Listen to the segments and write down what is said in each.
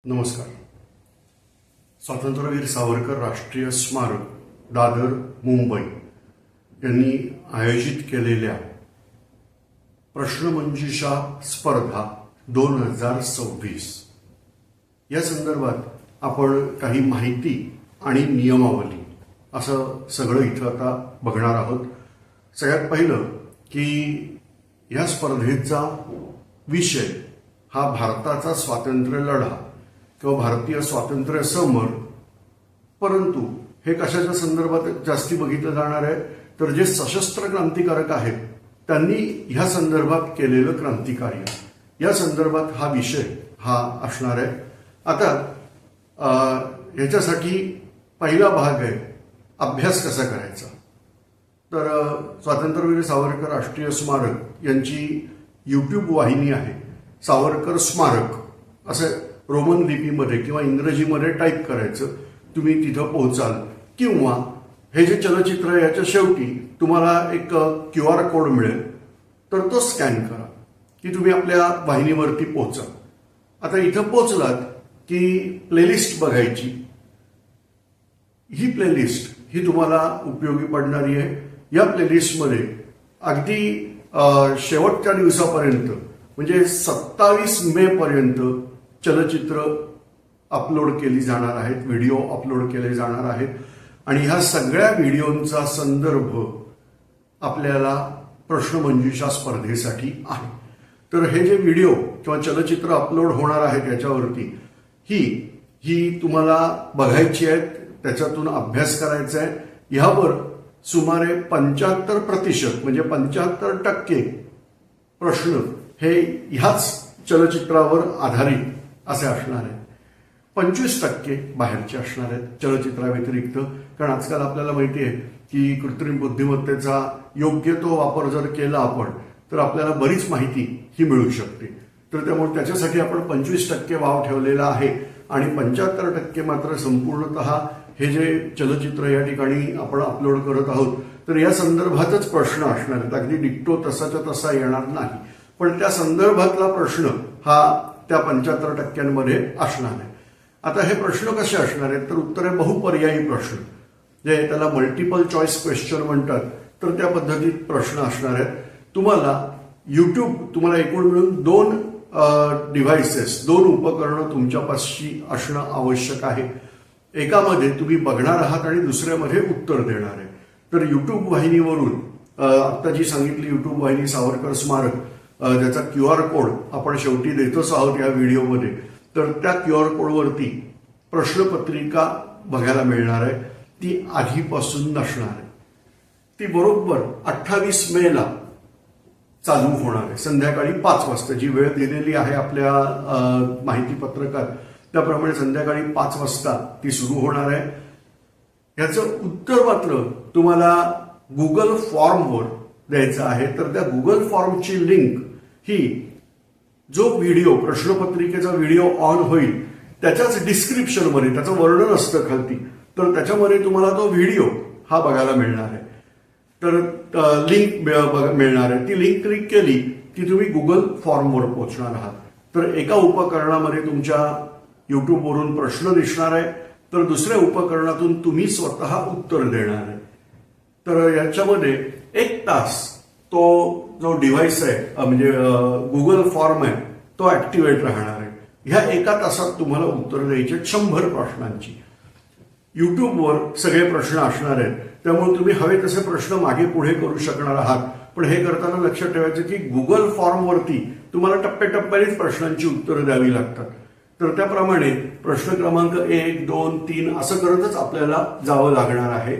नमस्कार. स्वातंत्र्यवीर सावरकर राष्ट्रीय स्मारक दादर मुंबई यांनी आयोजित केलेल्या प्रश्नमंजुषा स्पर्धा 2026 या संदर्भात आपण काही माहिती आणि नियमावली असं सगळं इथं आता बघणार आहोत. सगळ्यात पहिलं की या स्पर्धेचा विषय हा भारताचा स्वातंत्र्य लढा किंवा भारतीय स्वातंत्र्य समर, परंतु हे कशाच्या संदर्भात जास्ती बघितलं जाणार आहे तर जे सशस्त्र क्रांतिकारक आहेत त्यांनी ह्या संदर्भात केलेलं क्रांतिकार्य या संदर्भात हा विषय हा असणार आहे. आता याच्यासाठी पहिला भाग आहे अभ्यास कसा करायचा. तर स्वातंत्र्यवीर सावरकर राष्ट्रीय स्मारक यांची यूट्यूब वाहिनी आहे. सावरकर स्मारक असं रोमन लिपीमध्ये किंवा इंग्रजीमध्ये टाईप करायचं, तुम्ही तिथं पोहोचाल. किंवा हे जे चलचित्र आहे याच्या शेवटी तुम्हाला एक QR कोड मिळेल, तर तो स्कॅन करा की तुम्ही आपल्या वाहिनीवरती पोहोचाल. आता इथं पोहोचलात की प्लेलिस्ट बघायची. ही प्लेलिस्ट ही तुम्हाला उपयोगी पडणारी आहे. या प्लेलिस्टमध्ये अगदी शेवटच्या दिवसापर्यंत म्हणजे 27 मे पर्यंत चलचित्र अपलोड केली जाणार आहेत, व्हिडिओ अपलोड केले जाणार आहेत. आणि ह्या सगळ्या व्हिडिओंचा संदर्भ आपल्याला प्रश्नमंजुषा स्पर्धेसाठी आहे. तर हे जे व्हिडिओ किंवा चलचित्र अपलोड होणार आहेत याच्यावरती ही तुम्हाला बघायची आहेत, त्याच्यातून अभ्यास करायचा आहे. ह्यावर सुमारे 75% म्हणजे 75% प्रश्न हे ह्याच चलचित्रावर आधारित असे असणार आहेत. 25% बाहेरचे असणार आहेत चलचित्राव्यतिरिक्त. कारण आजकाल आपल्याला माहिती आहे की कृत्रिम बुद्धिमत्तेचा योग्य तो वापर जर केला आपण तर आपल्याला बरीच माहिती ही मिळू शकते. तर त्यामुळे त्याच्यासाठी आपण 25% वाव ठेवलेला आहे आणि 75% मात्र संपूर्णतः हे जे चलचित्र या ठिकाणी आपण अपलोड करत आहोत तर या संदर्भातच प्रश्न असणार आहेत. अगदी डिक्टो तसाच्या तसा येणार नाही, पण त्या संदर्भातला प्रश्न हा त्या 75% असणार आहे. आता हे प्रश्न कसे असणार आहेत तर उत्तरे बहुपर्यायी प्रश्न, जे त्याला मल्टिपल चॉईस क्वेश्चन म्हणतात, तर त्या पद्धतीत प्रश्न असणार आहेत. तुम्हाला एकूण मिळून 2 डिव्हाइसेस 2 उपकरणं तुमच्यापाशी असणं आवश्यक आहे. एकामध्ये तुम्ही बघणार आहात आणि दुसऱ्यामध्ये उत्तर देणार आहे. तर युट्यूब वाहिनीवरून आता जी सांगितली युट्यूब वाहिनी सावरकर स्मारक, ज्याचा QR कोड आपण शेवटी देतोच आहोत या व्हिडिओमध्ये, तर त्या QR कोडवरती प्रश्नपत्रिका बघायला मिळणार आहे. ती आधीपासून नसणार आहे. ती बरोबर 28 मेला चालू होणार आहे संध्याकाळी 5 वाजता. जी वेळ दिलेली आहे आपल्या माहिती पत्रकात त्याप्रमाणे संध्याकाळी 5 वाजता ती सुरू होणार आहे. याचं उत्तर मात्र तुम्हाला गुगल फॉर्मवर द्यायचं आहे. तर त्या गुगल फॉर्मची लिंक ही जो व्हिडिओ प्रश्नपत्रिकेचा व्हिडिओ ऑन होईल त्याच्याच डिस्क्रिप्शनमध्ये त्याचं वर्णन असतं खालती, तर त्याच्यामध्ये तुम्हाला तो व्हिडिओ हा बघायला मिळणार आहे. तर लिंक मिळणार आहे. ती लिंक क्लिक केली की तुम्ही गुगल फॉर्मवर पोहोचणार आहात. तर एका उपकरणामध्ये तुमच्या युट्यूबवरून प्रश्न दिसणार आहे, तर दुसऱ्या उपकरणातून तुम्ही स्वतः उत्तर देणार आहे. तर याच्यामध्ये 1 तास तो जो डिव्हाइस आहे म्हणजे गुगल फॉर्म आहे तो ऍक्टिव्हेट राहणार आहे. ह्या 1 तासात तुम्हाला उत्तर द्यायचे 100 प्रश्नांची. युट्यूबवर सगळे प्रश्न असणार आहेत, त्यामुळे तुम्ही हवे तसे प्रश्न मागे पुढे करू शकणार आहात. पण हे करताना लक्षात ठेवायचं की गुगल फॉर्मवरती तुम्हाला टप्प्याटप्प्यानेच प्रश्नांची उत्तरं द्यावी लागतात. तर त्याप्रमाणे प्रश्न क्रमांक 1, 2, 3 असं करतच आपल्याला जावं लागणार आहे.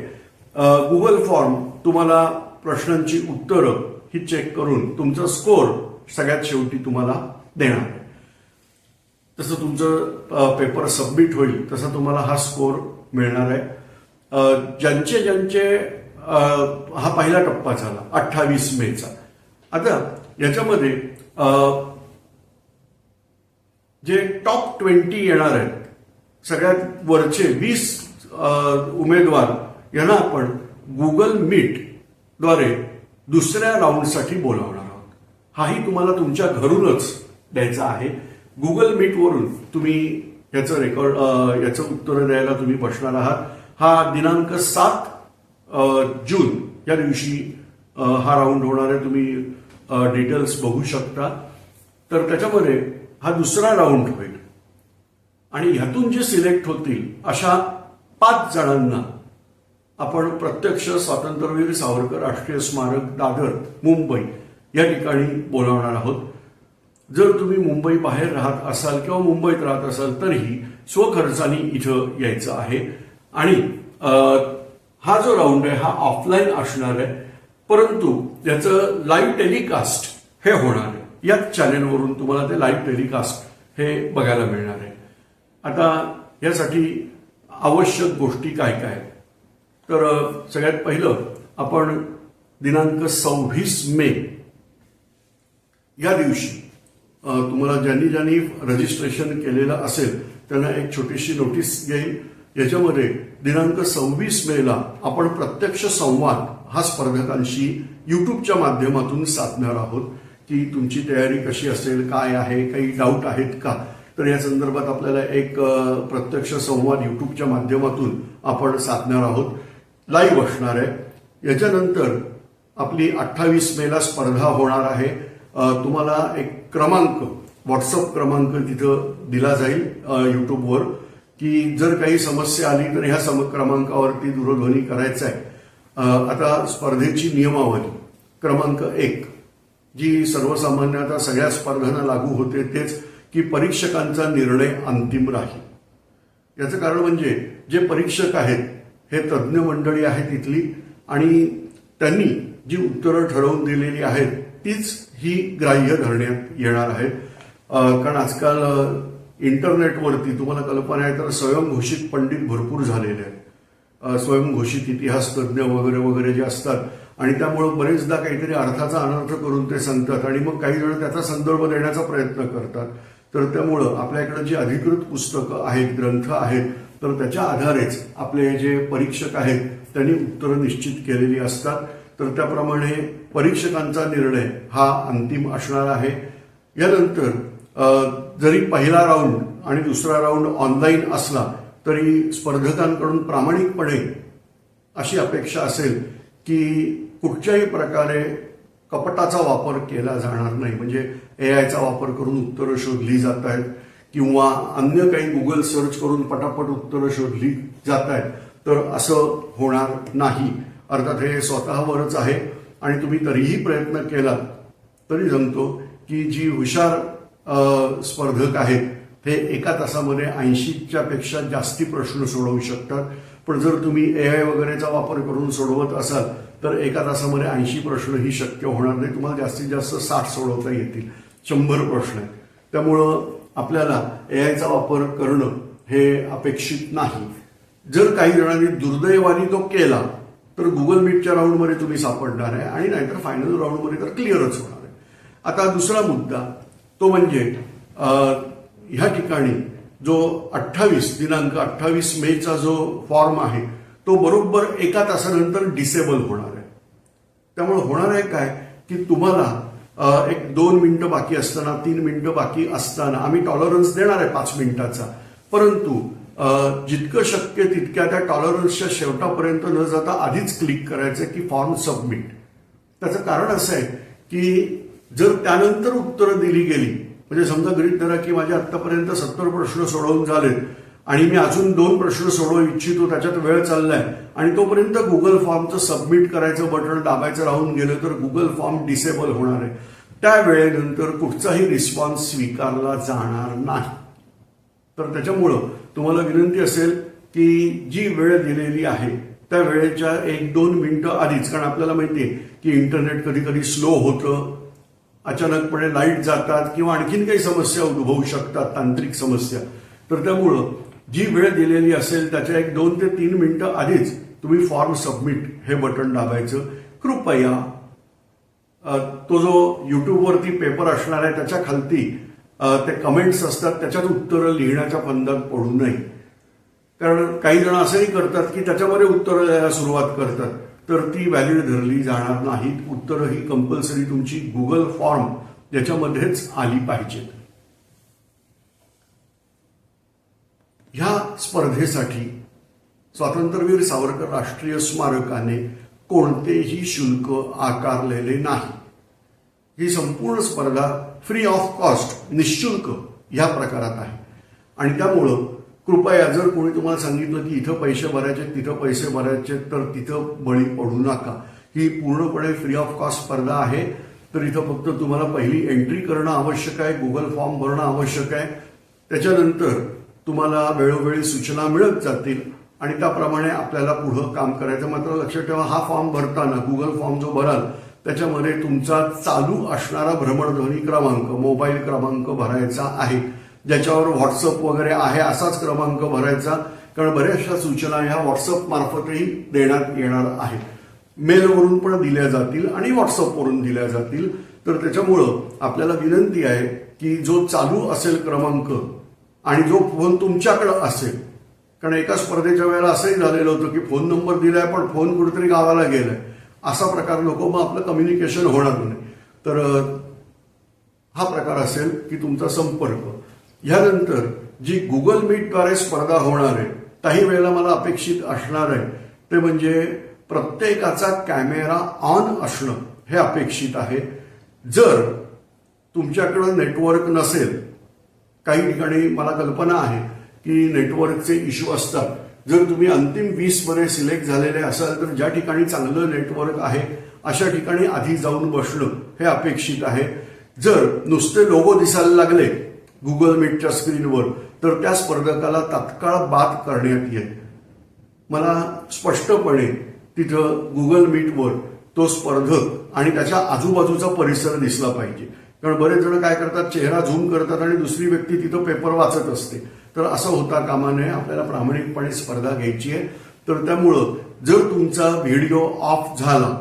गुगल फॉर्म तुम्हाला प्रश्नांची उत्तरं ही चेक करून तुमचा स्कोर सगळ्यात शेवटी तुम्हाला देणार आहे. तसं तुमचं पेपर सबमिट होईल तसा तुम्हाला हा स्कोर मिळणार आहे. ज्यांचे हा पहिला टप्पा झाला 28 मेचा. आता याच्यामध्ये जे टॉप 20 येणार आहेत, सगळ्यात वरचे 20 उमेदवार यांना आपण गुगल मीटद्वारे दुसऱ्या राऊंडसाठी बोलावणार आहोत. हाही तुम्हाला तुमच्या घरूनच द्यायचा आहे. गुगल मीटवरून तुम्ही याचं उत्तर द्यायला तुम्ही बसणार आहात. हा दिनांक 7 जून या दिवशी हा राऊंड होणार आहे. तुम्ही डिटेल्स बघू शकता. तर त्याच्यामध्ये हा दुसरा राऊंड होईल आणि ह्यातून जे सिलेक्ट होतील अशा 5 जणांना आपण प्रत्यक्ष स्वातंत्र्यवीर सावरकर राष्ट्रीय स्मारक दादर मुंबई या ठिकाणी बोलावणार आहोत. जर तुम्ही मुंबई बाहेर राहत असाल किंवा मुंबईत राहत असाल तरीही स्वखर्चाने इथं यायचं आहे. आणि हा जो राऊंड आहे हा ऑफलाईन असणार आहे, परंतु त्याचं लाईव्ह टेलिकास्ट हे होणार आहे. याच चॅनेलवरून तुम्हाला ते लाईव्ह टेलिकास्ट हे बघायला मिळणार आहे. आता यासाठी आवश्यक गोष्टी काय काय, तर सगळ्यात पहिलं आपण दिनांक 26 मे या दिवशी तुम्हाला ज्यांनी रजिस्ट्रेशन केलेलं असेल त्यांना एक छोटीशी नोटीस येईल. याच्यामध्ये दिनांक 26 मेला आपण प्रत्यक्ष संवाद हा स्पर्धकांशी युट्यूबच्या माध्यमातून साधणार आहोत की तुमची तयारी कशी असेल, काय आहे, काही डाऊट आहेत का. तर या संदर्भात आपल्याला एक प्रत्यक्ष संवाद युट्यूबच्या माध्यमातून आपण साधणार आहोत. लाईव्ह असणार आहे. याच्यानंतर आपली 28 मेला स्पर्धा होणार आहे. तुम्हाला एक क्रमांक, व्हॉट्सअप क्रमांक तिथं दिला जाईल युट्यूबवर की जर काही समस्या आली तर ह्या क्रमांकावरती दूरध्वनी करायचा आहे. आता स्पर्धेची नियमावली क्रमांक 1 जी सर्वसामान्यतः सगळ्या स्पर्धांना लागू होते तेच की परीक्षकांचा निर्णय अंतिम राहील. याचं कारण म्हणजे जे परीक्षक आहेत हे तज्ज्ञ मंडळी आहेत इथली आणि त्यांनी जी उत्तरं ठरवून दिलेली आहेत तीच ही ग्राह्य धरण्यात येणार आहेत. कारण आजकाल इंटरनेटवरती तुम्हाला कल्पना आहे तर स्वयंघोषित पंडित भरपूर झालेले आहेत. स्वयंघोषित इतिहास तज्ज्ञ वगैरे वगैरे जे असतात आणि त्यामुळे बरेचदा काहीतरी अर्थाचा अनर्थ करून ते सांगतात आणि मग काही जण त्याचा संदर्भ देण्याचा प्रयत्न करतात. तर त्यामुळं आपल्याकडे जी अधिकृत पुस्तकं आहेत, ग्रंथ आहेत, तर त्याच्या आधारेच आपले जे परीक्षक आहेत त्यांनी उत्तरं निश्चित केलेली असतात. तर त्याप्रमाणे परीक्षकांचा निर्णय हा अंतिम असणार आहे. यानंतर जरी पहिला राऊंड आणि दुसरा राऊंड ऑनलाईन असला तरी स्पर्धकांकडून प्रामाणिकपणे अशी अपेक्षा असेल की कुठच्याही प्रकारे कपटाचा वापर केला जाणार नाही. म्हणजे एआयचा वापर करून उत्तरं शोधली जात आहेत किंवा अन्य काही गुगल सर्च करून पटापट उत्तरं शोधली जात आहेत, तर असं होणार नाही. अर्थात हे स्वतःवरच आहे आणि तुम्ही तरीही प्रयत्न केला तरी जमतो की जी हुशार स्पर्धक आहेत ते एका तासामध्ये 80च्या पेक्षा जास्ती प्रश्न सोडवू शकतात. पण जर तुम्ही एआय वगैरेचा वापर करून सोडवत असाल तर एका तासामध्ये 80 प्रश्नही शक्य होणार नाही. तुम्हाला जास्तीत जास्त 60 सोडवता येतील. 100 प्रश्न आहेत. त्यामुळं आपल्याला एआयचा वापर करणं हे अपेक्षित नाही. जर काही जणांनी दुर्दैवाने तो केला तर गुगल मीटच्या राऊंडमध्ये तुम्ही सापडणार आहे आणि नाहीतर फायनल राऊंडमध्ये तर क्लिअरच होणार आहे. आता दुसरा मुद्दा तो म्हणजे ह्या ठिकाणी जो 28 दिनांक 28 मेचा जो फॉर्म आहे तो बरोबर एका तासानंतर डिसेबल होणार आहे. त्यामुळे होणार आहे काय की तुम्हाला एक 2 मिनिटं बाकी असताना, 3 मिनिटं बाकी असताना आम्ही टॉलरन्स देणार आहे 5 मिनिटाचा, परंतु जितकं शक्य तितक्या त्या टॉलरन्सच्या शेवटापर्यंत न जाता आधीच क्लिक करायचं की फॉर्म सबमिट. त्याचं कारण असं आहे की जर त्यानंतर उत्तरं दिली गेली, म्हणजे समजा गृहीत धरा की माझे आतापर्यंत 70 प्रश्न सोडवून झालेत आणि मी अजून 2 प्रश्न सोडवू इच्छितो, त्याच्यात वेळ चाललाय आणि तोपर्यंत गुगल फॉर्मचं सबमिट करायचं बटन दाबायचं राहून गेलं तर गुगल फॉर्म डिसेबल होणार आहे. त्या वेळेनंतर कुठचाही रिस्पॉन्स स्वीकारला जाणार नाही. तर त्याच्यामुळं तुम्हाला विनंती असेल की जी वेळ दिलेली आहे त्या वेळेच्या 1-2 मिनिटं आधीच, कारण आपल्याला माहिती आहे की इंटरनेट कधी कधी स्लो होतं, अचानकपणे लाईट जातात किंवा आणखीन काही समस्या उद्भवू शकतात, तांत्रिक समस्या. तर त्यामुळं जी वेळ दिलेली असेल त्याच्या 1-2 ते 3 मिनिटं आधीच तुम्ही फॉर्म सबमिट हे बटन दाबायचं. कृपया तो जो युट्यूबवरती पेपर असणार आहे त्याच्या खालती ते कमेंट्स असतात त्याच्यात उत्तरं लिहिण्याच्या फंदात पडू नये. कारण काही जण असंही करतात की त्याच्यामध्ये उत्तरं द्यायला सुरुवात करतात, तर ती व्हॅलिड धरली जाणार नाहीत. उत्तरं ही कंपल्सरी तुमची गुगल फॉर्म याच्यामध्येच आली पाहिजेत. ह्या स्पर्धेसाठी स्वातंत्र्यवीर सावरकर राष्ट्रीय स्मारकाने कोणतेही शुल्क आकारलेले नाही. ही संपूर्ण स्पर्धा फ्री ऑफ कॉस्ट, निःशुल्क ह्या प्रकारात आहे. आणि त्यामुळं कृपया जर कोणी तुम्हाला सांगितलं की इथं पैसे भरायचे तिथं पैसे भरायचे तर तिथं बळी पडू नका. ही पूर्णपणे फ्री ऑफ कॉस्ट स्पर्धा आहे. तर इथं फक्त तुम्हाला पहिली एंट्री करणं आवश्यक आहे, गुगल फॉर्म भरणं आवश्यक आहे. त्याच्यानंतर तुम्हाला वेळोवेळी सूचना मिळत जातील आणि त्याप्रमाणे आपल्याला पुढं काम करायचं. मात्र लक्षात ठेवा, हा फॉर्म भरताना गुगल फॉर्म जो भराल त्याच्यामध्ये तुमचा चालू असणारा भ्रमणध्वनी क्रमांक, मोबाईल क्रमांक भरायचा आहे. ज्याच्यावर व्हॉट्सअप वगैरे आहे असाच क्रमांक भरायचा, कारण बऱ्याचशा सूचना ह्या व्हॉट्सअप मार्फतही देण्यात येणार आहेत. मेलवरून पण दिल्या जातील आणि व्हॉट्सअपवरून दिल्या जातील. तर त्याच्यामुळं आपल्याला विनंती आहे की जो चालू असेल क्रमांक आणि जो फोन तुमच्याकडे असेल, कारण एका स्पर्धेच्या वेळेला असंही झालेलं होतं की फोन नंबर दिलाय पण फोन कुठेतरी गावाला गेलाय, असा प्रकार नको, मग आपलं कम्युनिकेशन होणार नाही. तर हा प्रकार असेल की तुमचा संपर्क. ह्यानंतर जी गुगल मीटद्वारे स्पर्धा होणार आहे काही वेळेला मला अपेक्षित असणार आहे ते म्हणजे प्रत्येकाचा कॅमेरा ऑन असणं हे अपेक्षित आहे. जर तुमच्याकडं नेटवर्क नसेल, काही ठिकाणी मला कल्पना आहे की नेटवर्कचे इश्यू असतात. जर तुम्ही अंतिम 20 मध्ये सिलेक्ट झालेले असाल तर ज्या ठिकाणी चांगलं नेटवर्क आहे अशा ठिकाणी आधी जाऊन बसणं हे अपेक्षित आहे. जर नुसते लोगो दिसायला लागले गुगल मीटच्या स्क्रीनवर तर त्या स्पर्धकाला तात्काळ बाद करण्यात येईल. मला स्पष्टपणे तिथं गुगल मीटवर तो स्पर्धक आणि त्याच्या आजूबाजूचा परिसर दिसला पाहिजे. कारण बरेच जण काय करतात, चेहरा झूम करतात आणि दुसरी व्यक्ती तिथं पेपर वाचत असते. तर असं होता कामा नये. आपल्याला प्रामाणिकपणे स्पर्धा घ्यायची आहे. तर त्यामुळं जर तुमचा व्हिडिओ ऑफ झाला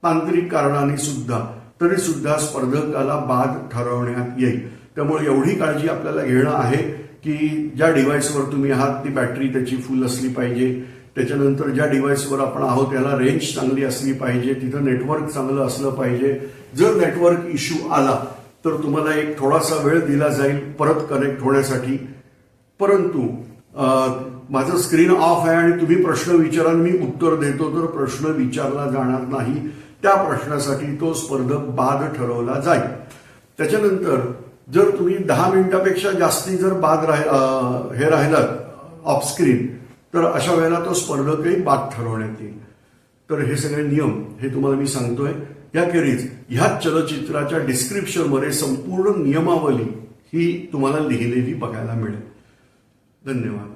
तांत्रिक कारणाने सुद्धा तरी सुद्धा स्पर्धकाला बाद ठरवण्यात येईल. त्यामुळे एवढी काळजी आपल्याला घेणं आहे की ज्या डिव्हाइसवर तुम्ही आहात ती बॅटरी त्याची फुल असली पाहिजे. त्याच्यानंतर ज्या डिव्हाइसवर आपण आहोत त्याला रेंज चांगली असली पाहिजे, तिथं नेटवर्क चांगलं असलं पाहिजे. जर नेटवर्क इश्यू आला तर तुम्हाला एक थोडासा वेळ दिला जाईल परत कनेक्ट होण्यासाठी. परंतु माझं स्क्रीन ऑफ आहे आणि तुम्ही प्रश्न विचाराल, मी उत्तर देतो, तर प्रश्न विचारला जाणार नाही. त्या प्रश्नासाठी तो स्पर्धक बाद ठरवला जाईल. त्याच्यानंतर जर तुम्ही 10 मिनिटापेक्षा जास्ती जर बाद हे राहिलात ऑफ स्क्रीन तर अशा वेळेला तो स्पर्धकही बाद ठरवण्यात येईल. तर हे सगळे नियम हे तुम्हाला मी सांगतोय. याखेरीज ह्या चलचित्राच्या डिस्क्रिप्शनमध्ये संपूर्ण नियमावली ही तुम्हाला लिहिलेली बघायला मिळेल. धन्यवाद.